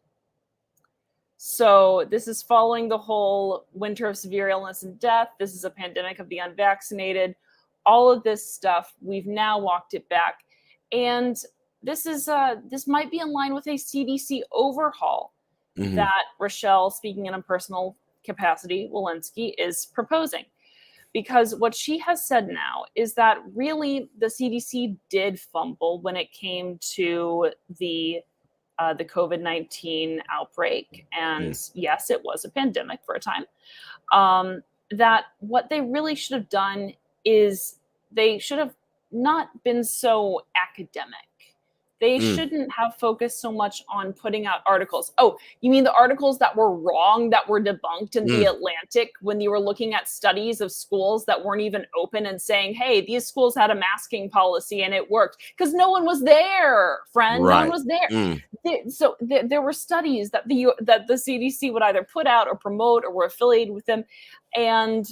So this is following the whole winter of severe illness and death. This is a pandemic of the unvaccinated. All of this stuff, we've now walked it back. And this might be in line with a CDC overhaul that Rochelle, speaking in a personal capacity, Walensky, is proposing. Because what she has said now is that really the CDC did fumble when it came to the COVID-19 outbreak. And yes, it was a pandemic for a time. That what they really should have done is they should have not been so academic They Mm, shouldn't have focused so much on putting out articles. Oh, you mean the articles that were wrong, that were debunked in The mm, Atlantic when you were looking at studies of schools that weren't even open and saying, hey, these schools had a masking policy and it worked? Because no one was there, friend. No one right. was there. Mm, There were studies that the CDC would either put out or promote or were affiliated with them. And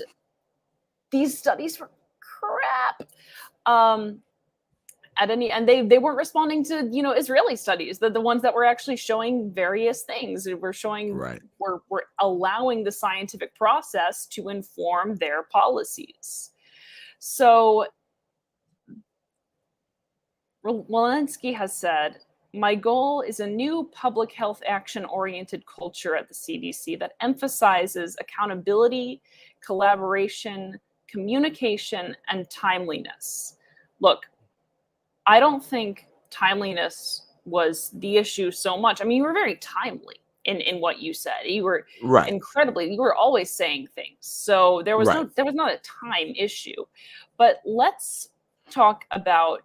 these studies were crap. And they weren't responding to Israeli studies, the ones that were actually showing various things. right. We're allowing the scientific process to inform their policies. So Walensky has said, my goal is a new public health action oriented culture at the CDC that emphasizes accountability, collaboration, communication, and timeliness. Look, I don't think timeliness was the issue so much. I mean, you were very timely in what you said. You were Right. you were always saying things. So there was Right. not a time issue. But let's talk about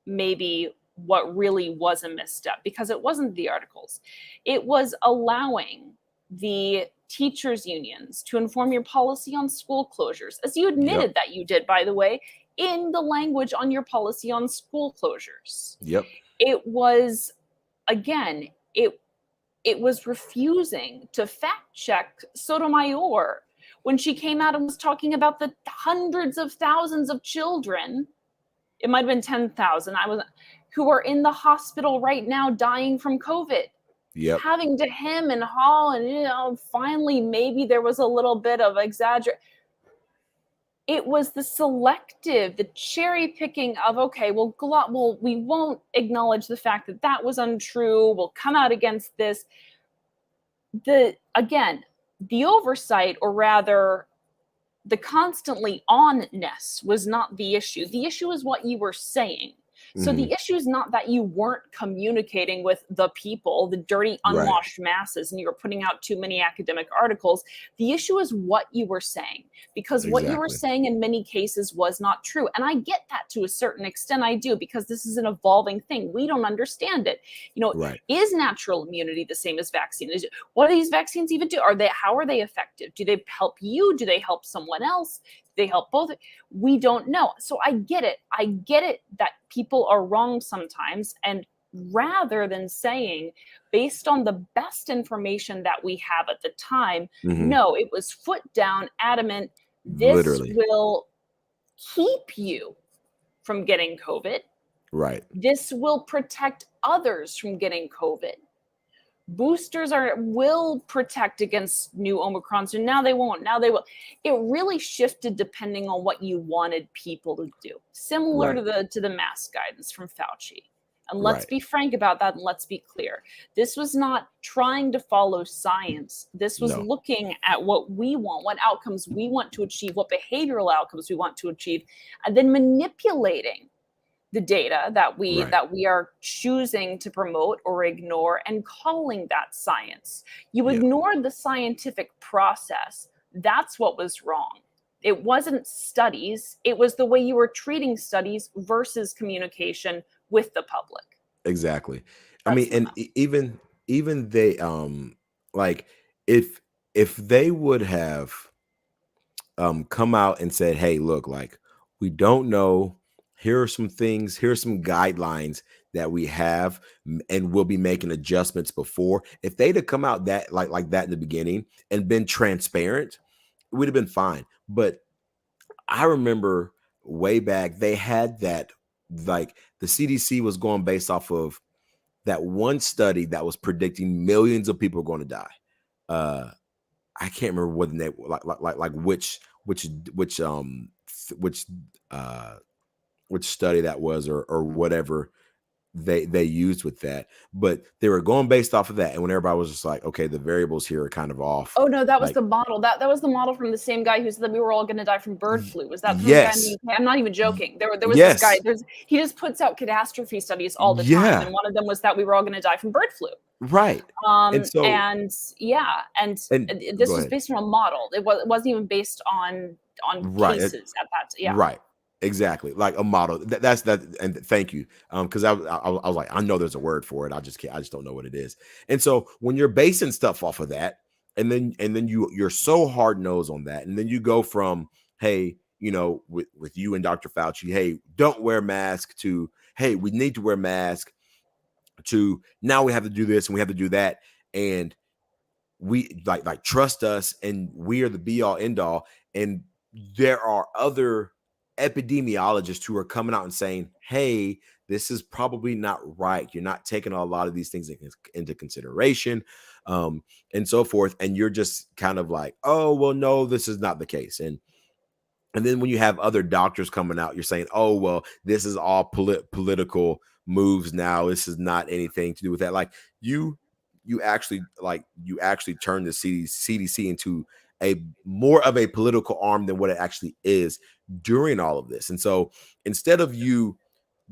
maybe what really was a misstep, because it wasn't the articles. It was allowing the teachers unions to inform your policy on school closures, as you Yep. admitted that you did, by the way, in the language on your policy on school closures. Yep. It was, again, it was refusing to fact check Sotomayor when she came out and was talking about the hundreds of thousands of children, it might have been 10,000, who are in the hospital right now dying from COVID. Yep. Having to hem and haw, and finally maybe there was a little bit of exaggeration. It was the selective, the cherry picking of, okay, well, we won't acknowledge the fact that that was untrue. We'll come out against this. Again, the oversight, or rather the constantly on-ness, was not the issue. The issue is what you were saying. So Mhm. the issue is not that you weren't communicating with the people, the dirty, Right. unwashed masses, and you were putting out too many academic articles. The issue is what you were saying, because what you were Exactly. saying in many cases was not true. And I get that to a certain extent. I do, because this is an evolving thing. We don't understand it. Right. Is natural immunity the same as vaccine? What do these vaccines even do? How are they effective? Do they help you? Do they help someone else? They help both. We don't know. So I get it. I get it that people are wrong sometimes. And rather than saying, based on the best information that we have at the time, Mhm. no, it was foot down, adamant, this Literally. will keep you from getting COVID. Right. This will protect others from getting COVID. Boosters will protect against new Omicrons, and now they won't. Now they will. It really shifted depending on what you wanted people to do. Similar Right. to the mask guidance from Fauci. And let's Right. be frank about that, and let's be clear. This was not trying to follow science. This was No. looking at what we want, what outcomes we want to achieve, what behavioral outcomes we want to achieve, and then manipulating the data that Right. we are choosing to promote or ignore, and calling that science. You Yep. ignored the scientific process. That's what was wrong. It wasn't studies, it was the way you were treating studies versus communication with the public. Exactly. I That's mean, the and mess. even they like if they would have come out and said, "Hey, look, like we don't know. Here are some things. Here are some guidelines that we have, and we'll be making adjustments before." If they'd have come out that like that in the beginning and been transparent, it would have been fine. But I remember way back they had that, like the CDC was going based off of that one study that was predicting millions of people are going to die. Uh, I can't remember what the name, like which which uh which study that was, or whatever they used with that, but they were going based off of that. And when everybody was just like, okay, the variables here are kind of off, Oh no, that was like the model. That was the model from the same guy who said that we were all going to die from bird y- flu. Was that from the guy in the yes, UK? I'm not even joking. There was this guy. yes, He just puts out catastrophe studies all the time, yeah, and one of them was that we were all going to die from bird flu. right. And so, And yeah, and and this go was ahead. based on a model. It wasn't even based on Right. cases at that. Yeah. Right. Exactly, like a model. That's that. And thank you, because I was like, I know there's a word for it. I just can't. I just don't know what it is. And so when you're basing stuff off of that, and then you're so hard nosed on that, and then you go from, hey, with you and Dr. Fauci, hey, don't wear mask, to, hey, we need to wear mask, to now we have to do this and we have to do that, and we like trust us, and we are the be all end all. And there are other epidemiologists who are coming out and saying, hey, this is probably not right, you're not taking a lot of these things into consideration, and so forth, and you're just kind of like, oh well, no, this is not the case. And then when you have other doctors coming out, you're saying, oh well, this is all political moves now, this is not anything to do with that. Like you actually turn the CDC into a more of a political arm than what it actually is during all of this. And so instead of you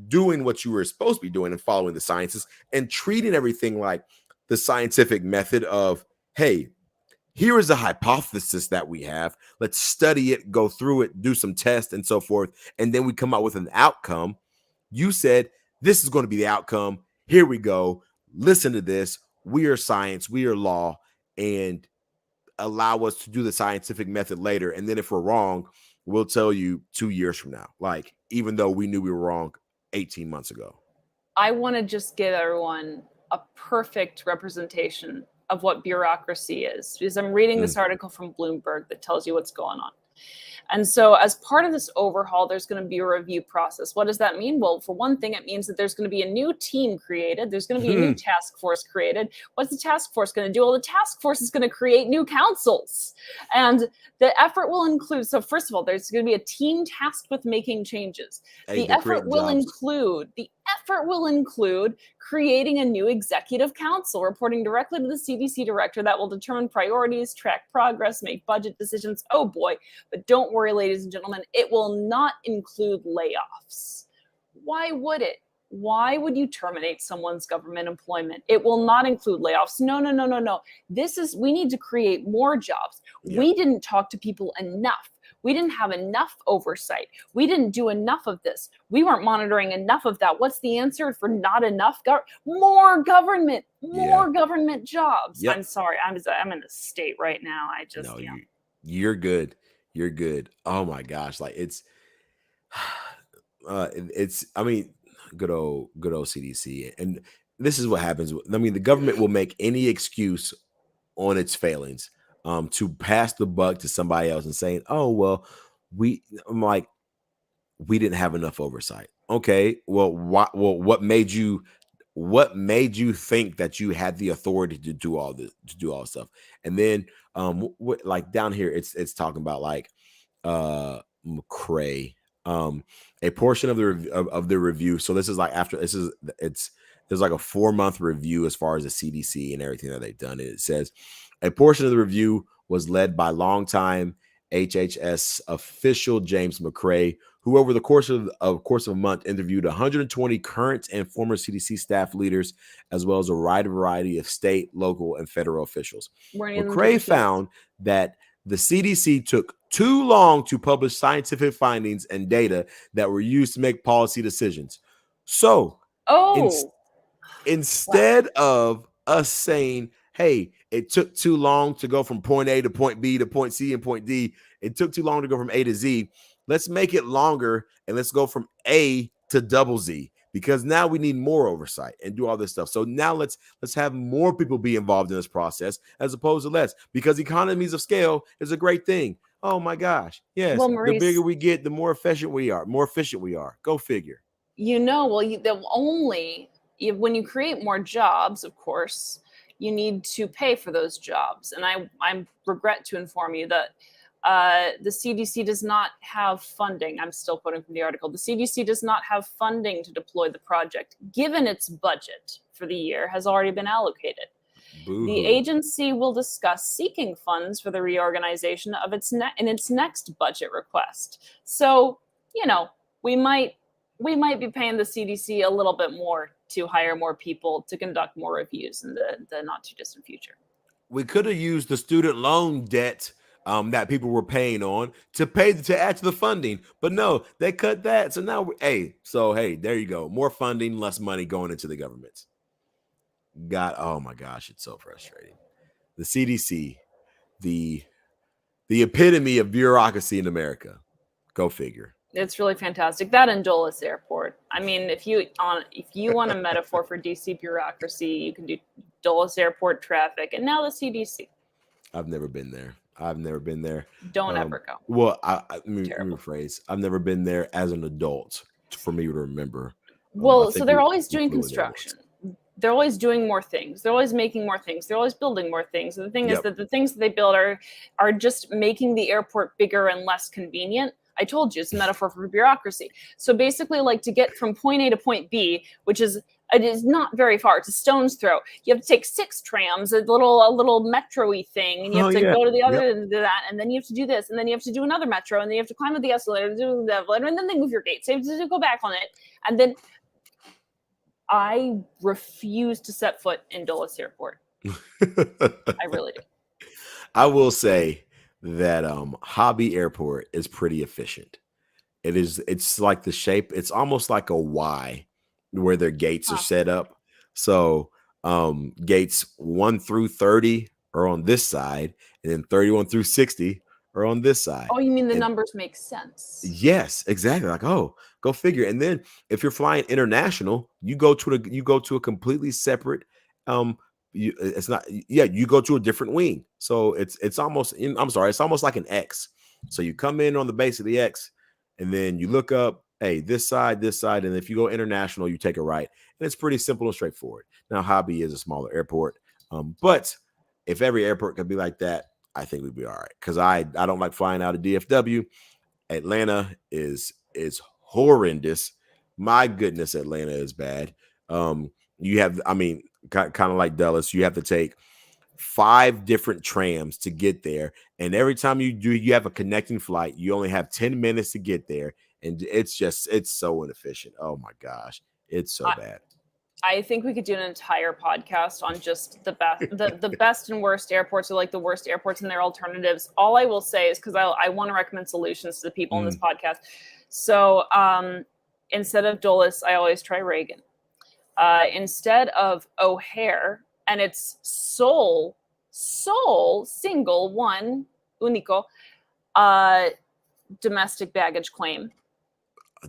doing what you were supposed to be doing and following the sciences and treating everything like the scientific method of, hey, here is a hypothesis that we have, let's study it, go through it, do some tests and so forth, and then we come out with an outcome. You said, this is going to be the outcome, here we go, listen to this, we are science, we are law, and allow us to do the scientific method later. And then if we're wrong, we'll tell you 2 years from now, like, even though we knew we were wrong 18 months ago. I want to just give everyone a perfect representation of what bureaucracy is, because I'm reading this article from Bloomberg that tells you what's going on. And so as part of this overhaul, there's going to be a review process. What does that mean? Well, for one thing, it means that there's going to be a new team created. There's going to be a new task force created. What's the task force going to do? Well, the task force is going to create new councils. And the effort will include, so first of all, there's going to be a team tasked with making changes. The effort will include creating a new executive council reporting directly to the CDC director that will determine priorities, track progress, make budget decisions. Oh boy, but don't worry, ladies and gentlemen, it will not include layoffs. Why would it? Why would you terminate someone's government employment? It will not include layoffs. No. We need to create more jobs. Yeah. We didn't talk to people enough. We didn't have enough oversight. We didn't do enough of this. We weren't monitoring enough of that. What's the answer for not enough? More government, government jobs. Yep. I'm sorry. I'm in a state right now. I just, no, you're good. You're good. Oh my gosh. Like it's, I mean, good old CDC. And this is what happens. I mean, the government will make any excuse on its failings to pass the buck to somebody else and saying, oh, well, we didn't have enough oversight. Okay, well, what made you think that you had the authority to do all this, stuff? And then like down here, it's talking about like McCray, a portion of the review. So this is like there's like a 4-month review as far as the CDC and everything that they've done. It says a portion of the review was led by longtime HHS official James McCray, who over the course of a month interviewed 120 current and former CDC staff leaders, as well as a wide variety of state, local, and federal officials. McCray found that the CDC took too long to publish scientific findings and data that were used to make policy decisions. So, instead of us saying, hey, it took too long to go from point A to point B to point C and point D, it took too long to go from A to Z, let's make it longer and let's go from A to double Z, because now we need more oversight and do all this stuff. So now let's have more people be involved in this process as opposed to less, because economies of scale is a great thing. Oh my gosh. Yes. Well, Maurice, the bigger we get, the more efficient we are. Go figure. When you create more jobs, of course, you need to pay for those jobs. And I regret to inform you that the CDC does not have funding. I'm still quoting from the article. The CDC does not have funding to deploy the project, given its budget for the year has already been allocated. Boo-hoo. The agency will discuss seeking funds for the reorganization of its next budget request. So, we might be paying the CDC a little bit more to hire more people to conduct more reviews in the not too distant future. We could have used the student loan debt that people were paying on to add to the funding. But no, they cut that. So now, hey, there you go. More funding, less money going into the government. Oh my gosh, it's so frustrating. The CDC, the epitome of bureaucracy in America. Go figure. It's really fantastic. That and Dulles Airport. I mean, if you want a metaphor for DC bureaucracy, you can do Dulles Airport traffic, and now the CDC. I've never been there. Don't ever go. Well, let me rephrase. I've never been there as an adult for me to remember. Well, so they're always doing construction. They're always doing more things. They're always making more things. They're always building more things. And the thing is that the things that they build are just making the airport bigger and less convenient. I told you, it's a metaphor for bureaucracy. So basically, like, to get from point A to point B, which is not very far, it's a stone's throw. You have to take 6 trams, a little metro-y thing, and you have to go to the other end of that, and then you have to do this, and then you have to do another metro, and then you have to climb up the escalator, do the escalator, and then they move your gate, so you have to go back on it, and then I refuse to set foot in Dulles Airport. I really do. I will say that Hobby Airport is pretty efficient. It's like the shape, it's almost like a Y where their gates are set up. So gates 1 through 30 are on this side, and then 31 through 60 are on this side. Oh, you mean the numbers make sense? Yes, exactly. Like, oh, go figure. And then if you're flying international, you go to a completely separate you go to a different wing. So it's almost like an X. So you come in on the base of the X, and then you look up, hey, this side, and if you go international, you take a right. And it's pretty simple and straightforward. Now, Hobby is a smaller airport, but if every airport could be like that, I think we'd be all right. Because I don't like flying out of DFW. Atlanta is horrendous. My goodness, Atlanta is bad. You have, kind of like Dulles, you have to take 5 different trams to get there, and every time you have a connecting flight, you only have 10 minutes to get there, and it's so inefficient. Oh my gosh, it's so bad. I think we could do an entire podcast on just the best, the best and worst airports, or like the worst airports and their alternatives. All I will say is, because I want to recommend solutions to the people in this podcast. So instead of Dulles, I always try Reagan. Instead of O'Hare, and it's sole single one único domestic baggage claim.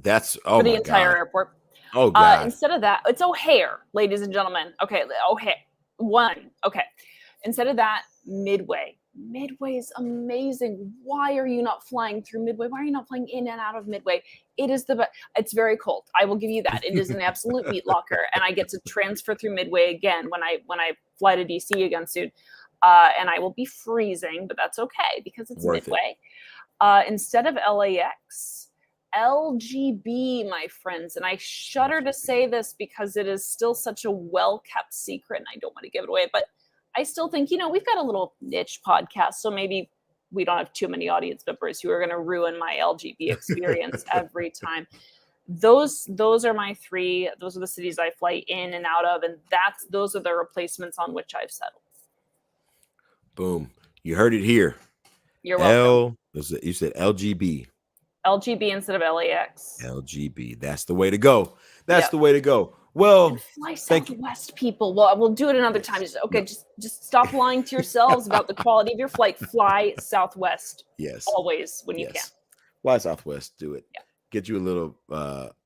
That's for the entire airport. Oh God. Instead of that, it's O'Hare, ladies and gentlemen. Okay, O'Hare one. Okay, instead of that, Midway. Midway is amazing. Why are you not flying through Midway? Why are you not flying in and out of Midway? It is the best. It's very cold. I will give you that. It is an absolute meat locker, and I get to transfer through Midway again when I fly to DC again soon. And I will be freezing, but that's okay because it's Midway. Instead of LAX, LGB, my friends, and I shudder to say this because it is still such a well-kept secret, and I don't want to give it away, but I still think, we've got a little niche podcast, so maybe we don't have too many audience members who are going to ruin my LGB experience every time. Those are my 3. Those are the cities I fly in and out of, and those are the replacements on which I've settled. Boom. You heard it here. You're welcome. You said LGB. LGB instead of LAX. LGB. That's the way to go. That's the way to go. Well, and fly Southwest, people. Well, we'll do it another time. Just stop lying to yourselves about the quality of your flight. Fly Southwest. Yes. Always when you can. Fly Southwest. Do it. Yeah. Get you a little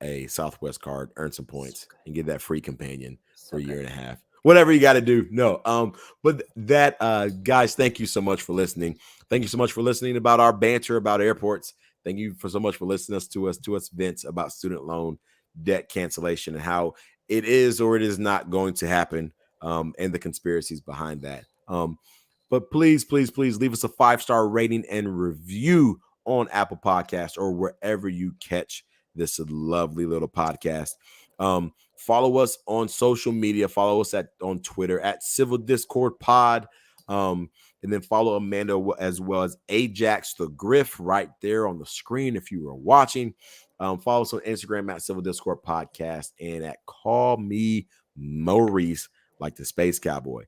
a Southwest card, earn some points, and get that free companion for a year and a half. Whatever you got to do. No. But that guys, thank you so much for listening. Thank you so much for listening about our banter about airports. Thank you so much for listening to us vent about student loan debt cancellation and how it is or it is not going to happen, and the conspiracies behind that. But please leave us a 5-star rating and review on Apple Podcasts or wherever you catch this lovely little podcast. Follow us on social media. Follow us on Twitter at Civil Discord Pod. And then follow Amanda as well as Ajax the Griff right there on the screen if you were watching. Follow us on Instagram at Civil Discord Podcast and at Call Me Maurice, like the Space Cowboy.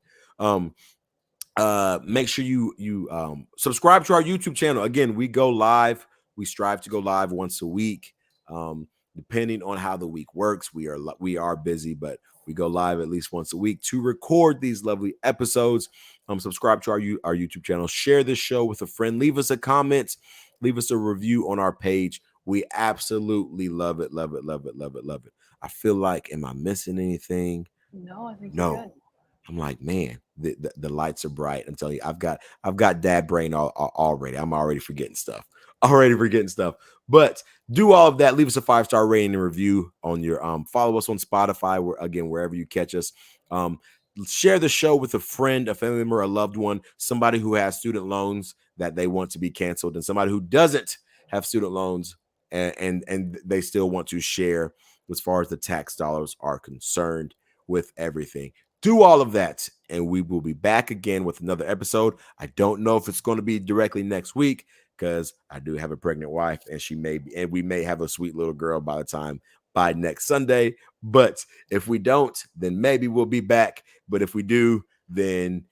make sure you subscribe to our YouTube channel. Again, we go live. We strive to go live once a week. Depending on how the week works, we are busy, but we go live at least once a week to record these lovely episodes. Subscribe to our YouTube channel. Share this show with a friend. Leave us a comment. Leave us a review on our page. We absolutely love it, love it, love it, love it, love it. I feel like, am I missing anything? No, I think No. you're good. I'm like, man, the lights are bright. I'm telling you, I've got dad brain already. I'm already forgetting stuff. But do all of that. Leave us a 5-star rating and review on your follow us on Spotify, wherever you catch us. Share the show with a friend, a family member, a loved one, somebody who has student loans that they want to be canceled, and somebody who doesn't have student loans and they still want to share as far as the tax dollars are concerned with everything. Do all of that, and we will be back again with another episode. I don't know if it's going to be directly next week because I do have a pregnant wife, and we may have a sweet little girl by next Sunday. But if we don't, then maybe we'll be back. But if we do, then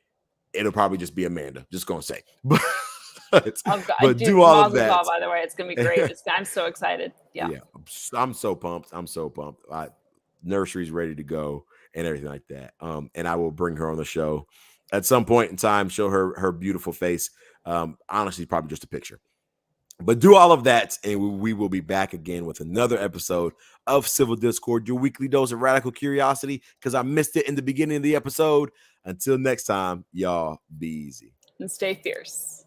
it'll probably just be Amanda. Just gonna say, but do all of that. By the way, it's gonna be great. I'm so excited. Yeah, I'm so pumped. Nursery's ready to go and everything like that. And I will bring her on the show at some point in time, show her beautiful face. Honestly, probably just a picture. But do all of that, and we will be back again with another episode of Civil Discord, your weekly dose of radical curiosity, because I missed it in the beginning of the episode. Until next time, y'all be easy. And stay fierce.